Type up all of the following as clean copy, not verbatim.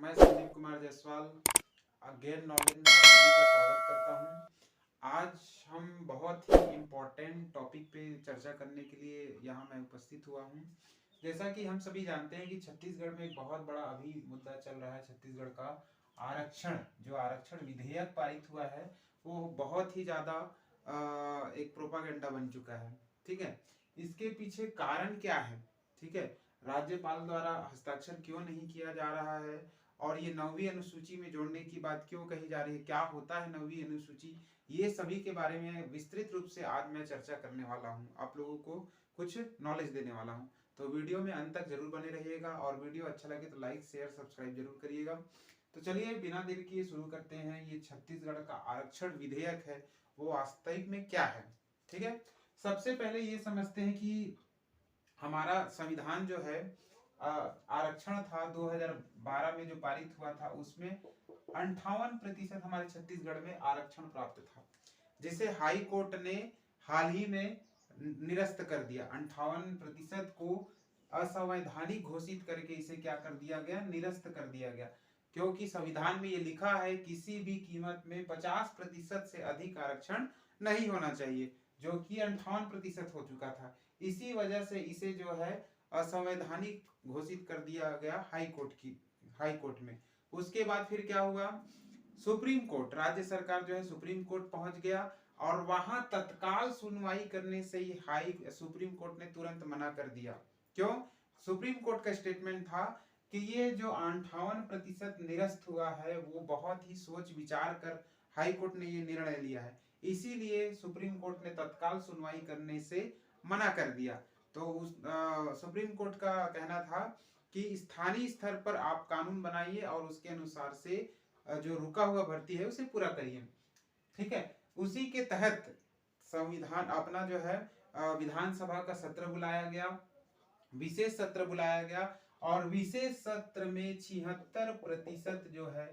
मैं Sandeep Kumar Jaiswal again knowledge में आप सभी का स्वागत करता हूं। आज हम बहुत ही इम्पोर्टेंट टॉपिक पे चर्चा करने के लिए यहाँ मैं उपस्थित हुआ हूं। जैसा कि हम सभी जानते हैं कि छत्तीसगढ़ में एक बहुत बड़ा अभी मुद्दा चल रहा है, छत्तीसगढ़ का आरक्षण। जो आरक्षण विधेयक पारित हुआ है वो बहुत ही ज़्यादा एक प्रोपागेंडा बन चुका है। ठीक है, इसके पीछे कारण क्या है? ठीक है, राज्यपाल द्वारा हस्ताक्षर क्यों नहीं किया जा रहा है और ये 9वीं अनुसूची में जोड़ने की बात क्यों कही जा रही है, क्या होता है 9वीं अनुसूची, ये सभी के बारे में विस्तृत रूप से आज मैं चर्चा करने वाला हूँ। आप लोगों को कुछ नॉलेज देने वाला हूँ, तो वीडियो में अंत तक जरूर बने रहिएगा और वीडियो अच्छा लगे तो लाइक शेयर सब्सक्राइब जरूर करिएगा। तो चलिए बिना देर किए शुरू करते हैं। ये छत्तीसगढ़ का आरक्षण विधेयक है, वो वास्तविक में क्या है। ठीक है, सबसे पहले ये समझते हैं कि हमारा संविधान जो है आरक्षण था 2012 में जो पारित हुआ था, उसमें 58% हमारे छत्तीसगढ़ में आरक्षण प्राप्त था, जिसे हाई कोर्ट ने हाल ही में निरस्त कर दिया। 58% को असंवैधानिक घोषित करके इसे क्या कर दिया गया, निरस्त कर दिया गया, क्योंकि संविधान में ये लिखा है किसी भी कीमत में 50% से अधिक आरक्षण नहीं होना चाहिए, जो कि 58% हो चुका था। इसी वजह से इसे जो है असंवैधानिक घोषित कर दिया गया हाई कोर्ट में। उसके बाद फिर क्या हुआ, सुप्रीम कोर्ट, राज्य सरकार जो है सुप्रीम कोर्ट पहुंच गया और वहां तत्काल सुनवाई करने से ही सुप्रीम कोर्ट ने तुरंत मना कर दिया। क्यों? सुप्रीम कोर्ट का स्टेटमेंट था कि ये जो 58% निरस्त हुआ है वो बहुत ही सोच विचार कर हाई कोर्ट ने ये निर्णय लिया है, इसीलिए सुप्रीम कोर्ट ने तत्काल सुनवाई करने से मना कर दिया। तो सुप्रीम कोर्ट का कहना था कि स्थानीय स्तर पर आप कानून बनाइए और उसके अनुसार से जो रुका हुआ भर्ती है उसे पूरा करिए। ठीक है, उसी के तहत संविधान अपना जो है विधानसभा का सत्र बुलाया गया, विशेष सत्र बुलाया गया और विशेष सत्र में 76% जो है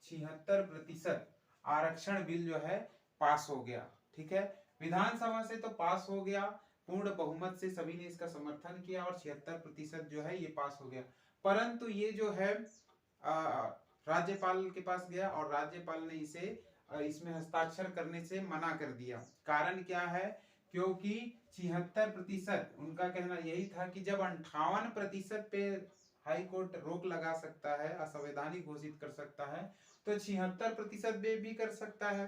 76% आरक्षण बिल जो है पास हो गया। ठीक है, विधानसभा से तो पास हो गया, पूर्ण बहुमत से सभी ने इसका समर्थन किया और 76% जो है ये पास हो गया। परंतु ये जो है राज्यपाल के पास गया और राज्यपाल ने इसे इसमें हस्ताक्षर करने से मना कर दिया। कारण क्या है? क्योंकि 76% उनका कहना यही था कि जब 58% पे हाई कोर्ट रोक लगा सकता है, असंवैधानिक घोषित कर सकता है, तो 76% पे भी कर सकता है।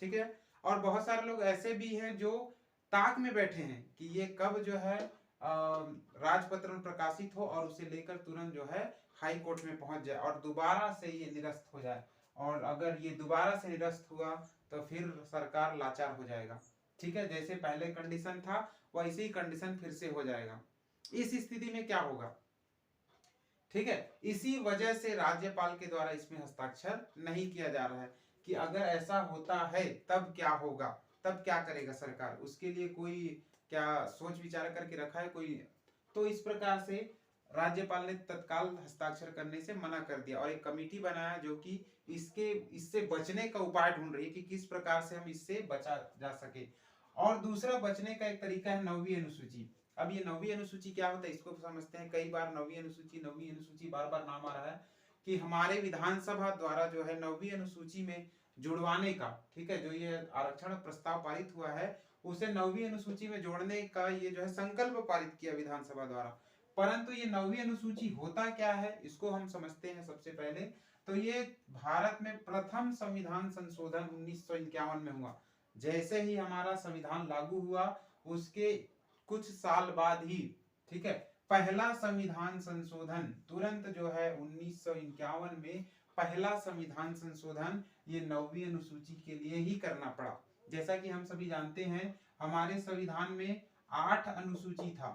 ठीक है, और बहुत सारे लोग ऐसे भी हैं जो ताक में बैठे हैं कि ये कब जो है राजपत्र में प्रकाशित हो और उसे लेकर तुरंत जो है हाई कोर्ट में पहुंच जाए और दोबारा से ये निरस्त हो जाए। और अगर ये दोबारा से निरस्त हुआ तो फिर सरकार लाचार हो जाएगा। ठीक है, जैसे पहले कंडीशन था वैसे ही कंडीशन फिर से हो जाएगा। इस स्थिति में क्या होगा? ठीक है, इसी वजह से राज्यपाल के द्वारा इसमें हस्ताक्षर नहीं किया जा रहा है कि अगर ऐसा होता है तब क्या होगा, तब क्या करेगा सरकार, उसके लिए कोई क्या सोच विचार करके रखा है कोई? तो इस प्रकार से राज्यपाल ने तत्काल हस्ताक्षर करने से मना कर दिया और एक कमेटी बनाया जो कि इससे बचने का उपाय ढूंढ रही है कि किस प्रकार से हम इससे बचा जा सके। और दूसरा बचने का एक तरीका है 9वीं अनुसूची। अब ये 9वीं अनुसूची क्या होता है इसको समझते हैं। कई बार 9वीं अनुसूची बार बार नाम आ रहा है कि हमारे विधानसभा द्वारा जो है 9वीं अनुसूची में जुड़वाने का, ठीक है, जो ये आरक्षण प्रस्ताव पारित हुआ है उसे 9वीं अनुसूची में जोड़ने का ये जो है संकल्प पारित किया विधानसभा द्वारा। परंतु ये 9वीं अनुसूची होता क्या है इसको हम समझते हैं। सबसे पहले तो ये भारत में प्रथम संविधान संशोधन 1951 में हुआ। जैसे ही हमारा संविधान लागू हुआ उसके कुछ साल बाद ही, ठीक है, पहला संविधान संशोधन तुरंत जो है 1951 में पहला संविधान संशोधन ये 9वीं अनुसूची के लिए ही करना पड़ा। जैसा कि हम सभी जानते हैं हमारे संविधान में 8 अनुसूची था,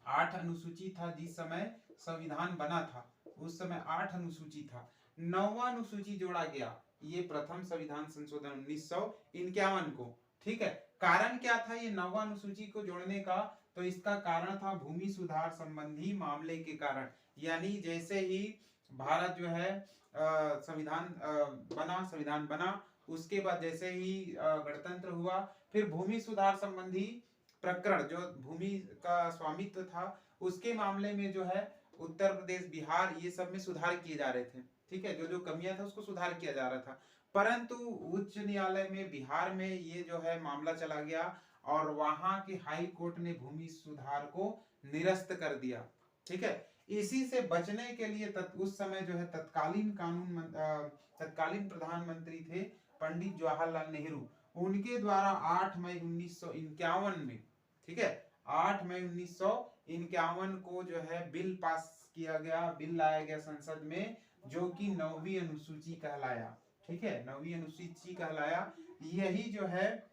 8 अनुसूची था जिस समय संविधान बना था, उस समय 8 अनुसूची था। 9वां अनुसूची जोड़ा गया ये प्रथम संविधान संशोधन 1951 को। ठीक है, कारण क्या था ये 9वां अनुसूची को जोड़ने का? तो इसका कारण था भूमि सुधार संबंधी मामले के कारण। यानी जैसे ही भारत जो है संविधान बना उसके बाद जैसे ही गणतंत्र हुआ, फिर भूमि सुधार संबंधी प्रकरण, जो भूमि का स्वामित्व था उसके मामले में जो है उत्तर प्रदेश, बिहार, ये सब में सुधार किए जा रहे थे। ठीक है, जो जो कमियां था उसको सुधार किया जा रहा था। परंतु उच्च न्यायालय में बिहार में ये जो है मामला चला गया और वहां के हाई कोर्ट ने भूमि सुधार को निरस्त कर दिया। ठीक है, इसी से बचने के लिए उस समय जो है तत्कालीन प्रधानमंत्री थे पंडित जवाहरलाल नेहरू, उनके द्वारा 8 मई 1951 में, ठीक है, 8 मई 1951 को जो है बिल पास किया गया, बिल लाया गया संसद में, जो कि 9वीं अनुसूची कहलाया। ठीक है, 9वीं अनुसूची कहलाया। यही जो है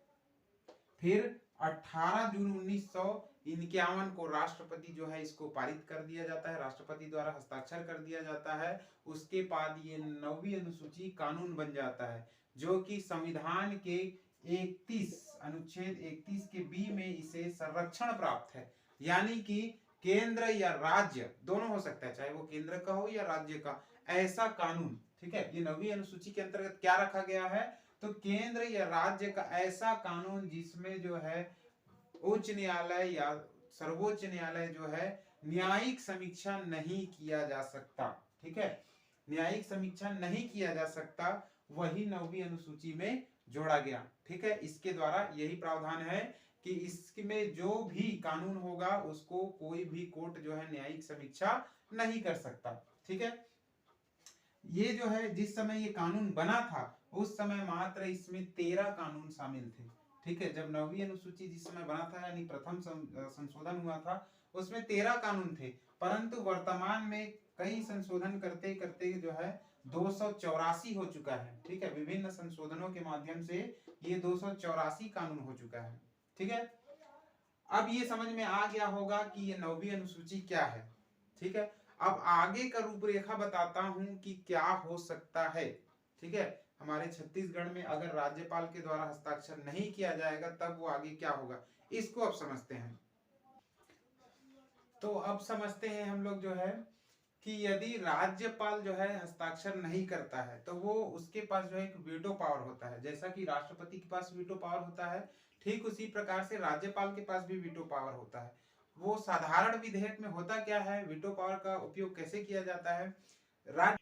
फिर 18 जून 1951 को राष्ट्रपति जो है इसको पारित कर दिया जाता है, राष्ट्रपति द्वारा हस्ताक्षर कर दिया जाता है। उसके बाद ये 9वीं अनुसूची कानून बन जाता है, जो कि संविधान के 31 अनुच्छेद 31 के बी में इसे संरक्षण प्राप्त है। यानी कि केंद्र या राज्य दोनों हो सकता है, चाहे वो केंद्र का हो या राज्य का, ऐसा कानून। ठीक है, ये 9वीं अनुसूची के अंतर्गत क्या रखा गया है, तो केंद्र या राज्य का ऐसा कानून जिसमें जो है उच्च न्यायालय या सर्वोच्च न्यायालय जो है न्यायिक समीक्षा नहीं किया जा सकता। ठीक है, न्यायिक समीक्षा नहीं किया जा सकता, वही 9वीं अनुसूची में जोड़ा गया। ठीक है, इसके द्वारा यही प्रावधान है कि इसमें जो भी कानून होगा उसको कोई भी कोर्ट जो है न्यायिक समीक्षा नहीं कर सकता। ठीक है, ये जो है जिस समय ये कानून बना था उस समय मात्र इसमें 13 कानून शामिल थे। ठीक है, जब 9वीं अनुसूची जिस समय बना था यानी प्रथम संशोधन हुआ था उसमें 13 कानून थे, परंतु वर्तमान में कई संशोधन करते करते जो है 284 हो चुका है। ठीक है, विभिन्न संशोधनों के माध्यम से ये 284 कानून हो चुका है। ठीक है, अब ये समझ में आ गया होगा कि ये 9वीं अनुसूची क्या है। ठीक है, अब आगे का रूपरेखा बताता हूं कि क्या हो सकता है। ठीक है, हमारे छत्तीसगढ़ में अगर राज्यपाल के द्वारा हस्ताक्षर नहीं किया जाएगा तब वो आगे क्या होगा, इसको अब समझते हैं। तो अब समझते हैं हम लोग जो है कि यदि राज्यपाल जो है हस्ताक्षर नहीं करता है तो वो उसके पास जो है एक वीटो पावर होता है। जैसा कि राष्ट्रपति के पास वीटो पावर होता है, ठीक उसी प्रकार से राज्यपाल के पास भी वीटो पावर होता है। वो साधारण विधेयक में होता क्या है, वीटो पावर का उपयोग कैसे किया जाता है, राज्य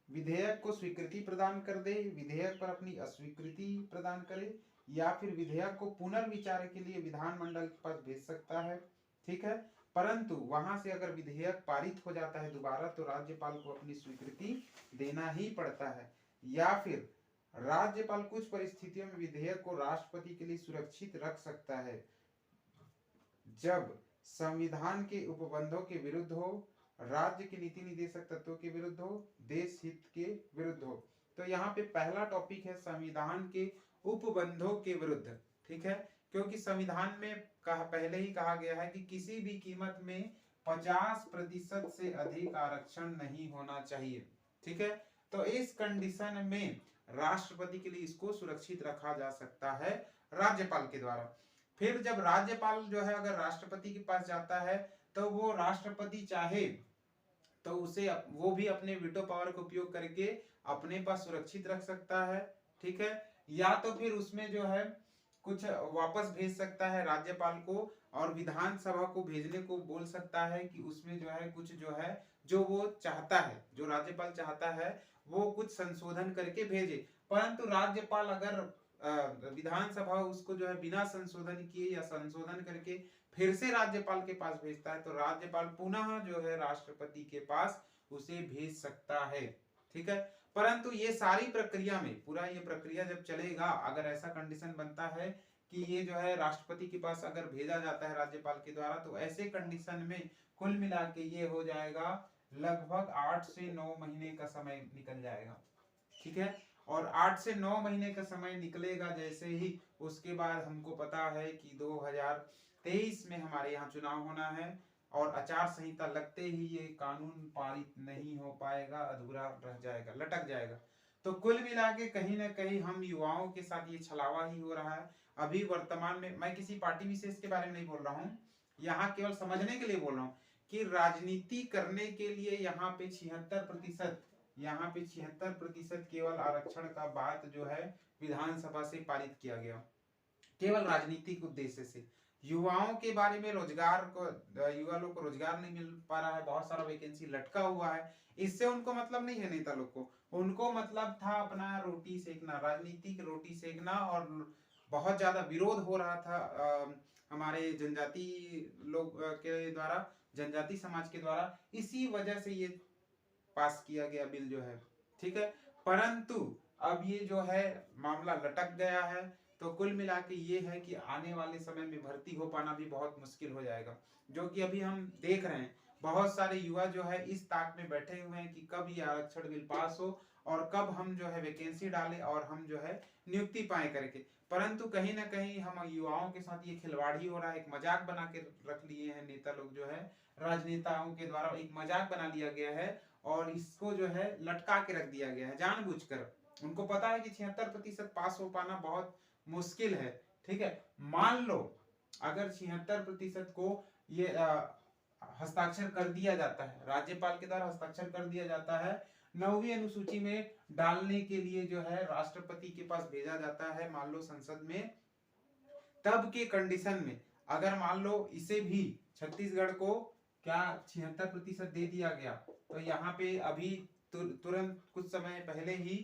विधेयक को स्वीकृति प्रदान कर दे, विधेयक पर अपनी अस्वीकृति प्रदान करे, या फिर विधेयक को पुनर्विचार के लिए विधानमंडल के पास भेज सकता है। ठीक है, परंतु वहां से अगर विधेयक पारित हो जाता है दोबारा तो राज्यपाल को अपनी स्वीकृति देना ही पड़ता है, या फिर राज्यपाल कुछ परिस्थितियों में विधेयक को राष्ट्रपति के लिए सुरक्षित रख सकता है जब संविधान के उपबंधों के विरुद्ध हो, राज्य के नीति निर्देशक तत्वों के विरुद्ध हो, देश हित के विरुद्ध हो। तो यहाँ पे पहला टॉपिक है संविधान के उपबंधों के विरुद्ध। ठीक है, क्योंकि संविधान में पहले ही कहा गया है कि किसी भी कीमत में 50% से अधिक आरक्षण नहीं होना चाहिए। ठीक है, तो इस कंडीशन में राष्ट्रपति के लिए इसको सुरक्षित रखा जा सकता है राज्यपाल के द्वारा। फिर जब राज्यपाल जो है अगर राष्ट्रपति के पास जाता है तो वो राष्ट्रपति चाहे तो उसे वो भी अपने वीटो पावर का उपयोग करके अपने पास सुरक्षित रख सकता है। ठीक है, या तो फिर उसमें जो है कुछ वापस भेज सकता है राज्यपाल को, और विधानसभा को भेजने को बोल सकता है कि उसमें जो है कुछ जो है जो वो चाहता है, जो राज्यपाल चाहता है वो कुछ संशोधन करके भेजे। परंतु राज्यपाल अगर विधानसभा उसको जो है बिना संशोधन किए या संशोधन करके फिर से राज्यपाल के पास भेजता है तो राज्यपाल पुनः जो है राष्ट्रपति के पास उसे भेज सकता है। ठीक है, परंतु ये सारी प्रक्रिया में पूरा ये प्रक्रिया जब चलेगा, अगर ऐसा कंडीशन बनता है कि ये जो है राष्ट्रपति के पास अगर भेजा जाता है राज्यपाल के द्वारा, तो ऐसे कंडीशन में कुल मिला के ये हो जाएगा लगभग 8 से 9 महीने का समय निकल जाएगा। ठीक है, और 8 से 9 महीने का समय निकलेगा जैसे ही, उसके बाद हमको पता है कि 2023 में हमारे यहाँ चुनाव होना है और आचार संहिता लगते ही ये कानून पारित नहीं हो पाएगा, अधूरा रह जाएगा, लटक जाएगा। तो कुल मिला के कहीं ना कहीं हम युवाओं के साथ ये छलावा ही हो रहा है। अभी वर्तमान में मैं किसी पार्टी विशेष के बारे में नहीं बोल रहा हूँ, यहाँ केवल समझने के लिए बोल रहा हूँ कि राजनीति करने के लिए यहाँ पे 76% केवल आरक्षण का बात जो है विधानसभा से पारित किया गया, केवल राजनीतिक उद्देश्य से। युवाओं के बारे में रोजगार को, युवा लोग को रोजगार नहीं मिल पा रहा है, बहुत सारा वैकेंसी लटका हुआ है। इससे उनको मतलब नहीं है नेता लोग को, उनको मतलब था अपना रोटी सेकना, राजनीतिक रोटी सेकना। और बहुत ज्यादा विरोध हो रहा था हमारे जनजाति लोग के द्वारा, जनजाति समाज के द्वारा। इसी वजह से ये पास किया गया बिल जो है, ठीक है। परंतु अब ये जो है मामला लटक गया है। तो कुल मिला के ये है कि आने वाले समय में भर्ती हो पाना भी बहुत मुश्किल हो जाएगा, जो कि अभी हम देख रहे हैं। बहुत सारे युवा जो है इस ताक में बैठे हुए हैं कि कब ये आरक्षण बिल पास हो और कब हम जो है वैकेंसी डालें और हम जो है नियुक्ति पाए करके। परंतु कहीं ना कहीं हम युवाओं के साथ ये खिलवाड़ ही हो रहा है, एक मजाक बना के रख लिए हैं नेता लोग जो है, राजनेताओं के द्वारा एक मजाक बना लिया गया है और इसको जो है लटका के रख दिया गया है जानबूझकर। उनको पता है कि 76% पास हो पाना बहुत मुश्किल है, ठीक है। मान लो अगर 76% को ये हस्ताक्षर कर दिया जाता है, राज्यपाल के द्वारा हस्ताक्षर कर दिया जाता है, 9वीं अनुसूची में डालने के लिए जो है राष्ट्रपति के पास भेजा जाता है, मान लो संसद में, तब के कंडीशन में अगर मान लो इसे भी छत्तीसगढ़ को क्या 76% दे दिया गया, तो यहाँ पे अभी तुरंत कुछ समय पहले ही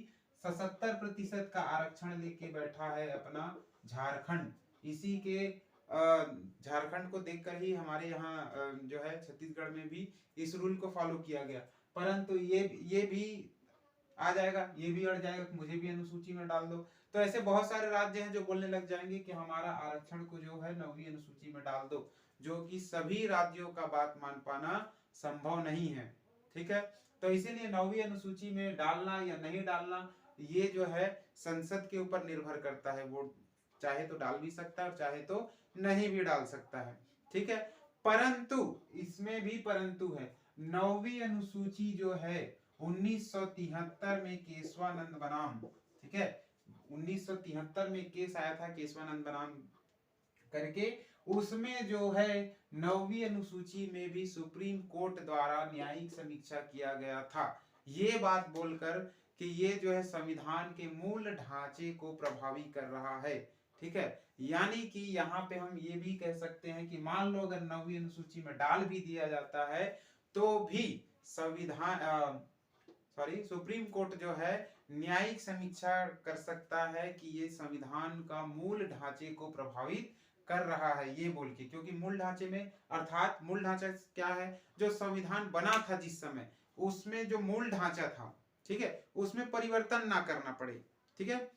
77% का आरक्षण लेके बैठा है अपना झारखंड। इसी के झारखंड को देखकर ही हमारे यहाँ जो है छत्तीसगढ़ में भी इस रूल को फॉलो किया गया। परंतु ये भी आ जाएगा, ये भी अड़ जाएगा, मुझे भी अनुसूची में डाल दो। तो ऐसे बहुत सारे राज्य हैं जो बोलने लग जाएंगे कि हमारा आरक्षण को जो है 9वीं अनुसूची में डाल दो, जो कि सभी राज्यों का बात मान पाना संभव नहीं है, ठीक है। तो इसीलिए 9वीं अनुसूची में डालना या नहीं डालना ये जो है संसद के ऊपर निर्भर करता है। वो चाहे तो डाल भी सकता है और चाहे तो नहीं भी डाल सकता है, ठीक है। परंतु इसमें भी परंतु है, 9वीं अनुसूची जो है 1973 में केशवानंद बनाम, ठीक है, 1973 में केस आया था केशवानंद बनाम करके, उसमें जो है 9वीं अनुसूची में भी सुप्रीम कोर्ट द्वारा न्यायिक समीक्षा किया गया था, ये बात बोलकर कि ये जो है संविधान के मूल ढांचे को प्रभावी कर रहा है, ठीक है। यानी कि यहाँ पे हम ये भी कह सकते हैं कि मान लो अगर 9वीं अनुसूची में डाल भी दिया जाता है तो भी संविधान सुप्रीम कोर्ट जो है न्यायिक समीक्षा कर सकता है कि ये संविधान का मूल ढांचे को प्रभावित कर रहा है, ये बोल के। क्योंकि मूल ढांचे में, अर्थात मूल ढांचा क्या है, जो संविधान बना था जिस समय, उसमें जो मूल ढांचा था, ठीक है, उसमें परिवर्तन ना करना पड़े, ठीक है।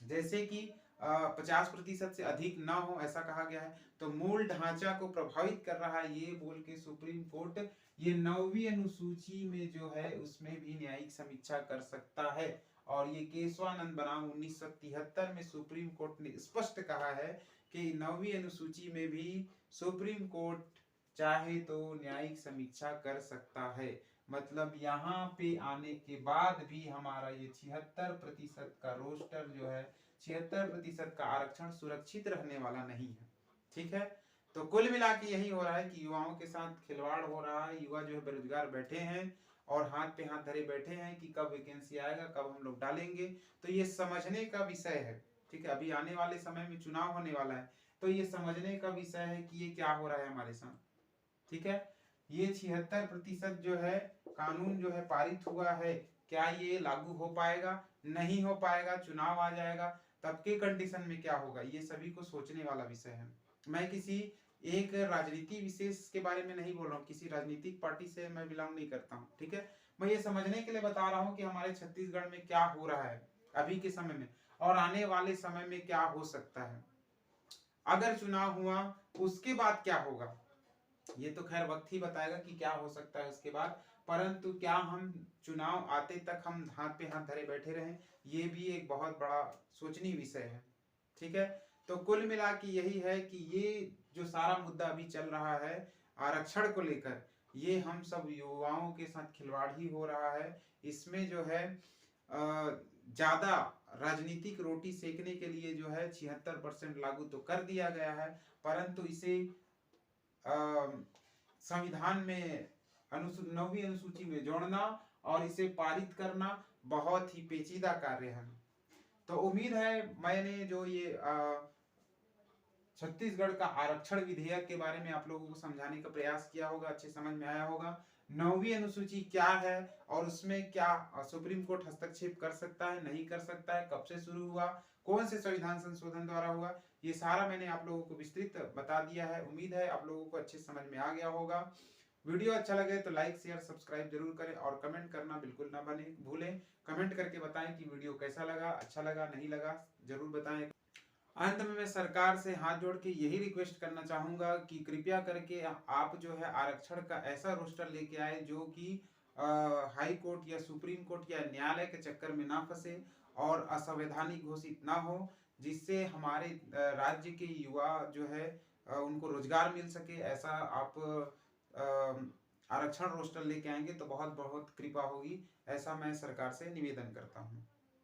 जैसे कि 50% से अधिक ना हो, ऐसा कहा गया है। तो मूल ढांचा को प्रभावित कर रहा है ये बोल के सुप्रीम कोर्ट ये 9वीं अनुसूची में जो है उसमें भी न्यायिक समीक्षा कर सकता है। और ये केशवानंद बनाम 1973 में सुप्रीम कोर्ट ने स्पष्ट कहा है कि 9वीं अनुसूची में भी सुप्रीम कोर्ट चाहे तो न्यायिक समीक्षा कर सकता है। मतलब यहाँ पे आने के बाद भी हमारा ये 76% का रोस्टर जो है, 76% का आरक्षण सुरक्षित रहने वाला नहीं है, ठीक है। तो कुल मिला के यही हो रहा है कि युवाओं के साथ खिलवाड़ हो रहा है। युवा जो है बेरोजगार बैठे हैं और हाथ पे हाथ धरे बैठे हैं कि कब वैकेंसी आएगा, कब हम लोग डालेंगे। तो ये समझने का विषय है, ठीक है। अभी आने वाले समय में चुनाव होने वाला है, तो ये समझने का विषय है कि ये क्या हो रहा है हमारे साथ, ठीक है। ये 76% जो है कानून जो है पारित हुआ है, क्या ये लागू हो पाएगा, नहीं हो पाएगा, चुनाव आ जाएगा तब के कंडीशन में क्या होगा, ये सभी को सोचने वाला विषय है। मैं किसी एक राजनीति विशेष के बारे में नहीं बोल रहा हूँ, किसी राजनीतिक पार्टी से मैं बिलोंग नहीं करता हूँ, ठीक है। मैं ये समझने के लिए बता रहा हूँ कि हमारे छत्तीसगढ़ में क्या हो रहा है अभी के समय में और आने वाले समय में क्या हो सकता है। अगर चुनाव हुआ उसके बाद क्या होगा, ये तो खैर वक्त ही बताएगा कि क्या हो सकता है उसके बाद। परंतु क्या हम चुनाव आते तक हम हाथ पे हाथ धरे बैठे रहें, ये भी एक बहुत बड़ा सोचनीय विषय है, ठीक है। तो कुल मिला के यही है कि ये जो सारा मुद्दा अभी चल रहा है आरक्षण को लेकर, ये हम सब युवाओं के साथ खिलवाड़ ही हो रहा है। इसमें जो है ज्यादा राजनीतिक रोटी सेकने के लिए जो है 76% लागू तो कर दिया गया है, परंतु इसे संविधान में 9वीं अनुसूची में जोड़ना और इसे पारित करना बहुत ही पेचीदा कार्य है। तो उम्मीद है मैंने जो ये छत्तीसगढ़ का आरक्षण विधेयक के बारे में आप लोगों को समझाने का प्रयास किया होगा, अच्छे समझ में आया होगा। 9वीं अनुसूची क्या है और उसमें क्या सुप्रीम कोर्ट हस्तक्षेप कर सकता है, नहीं कर सकता है, कब से शुरू हुआ, कौन से संविधान संशोधन द्वारा हुआ, ये सारा मैंने आप लोगों को विस्तृत बता दिया है। उम्मीद है आप लोगों को अच्छे समझ में आ गया होगा। वीडियो अच्छा लगे तो लाइक शेयर सब्सक्राइब जरूर करें और कमेंट करना बिल्कुल ना भूलें। कमेंट करके बताएं कि वीडियो कैसा लगा, अच्छा लगा, नहीं लगा, जरूर बताएं। अंत में मैं सरकार से हाथ जोड़ के यही रिक्वेस्ट करना चाहूँगा कि कृपया करके आप जो है आरक्षण का ऐसा रोस्टर लेके आए जो कि हाई कोर्ट या सुप्रीम कोर्ट या न्यायालय के चक्कर में ना फंसे और असंवैधानिक घोषित ना हो, जिससे हमारे राज्य के युवा जो है उनको रोजगार मिल सके। ऐसा आप आरक्षण रोस्टर लेके आएंगे तो बहुत बहुत कृपा होगी, ऐसा मैं सरकार से निवेदन करता हूँ।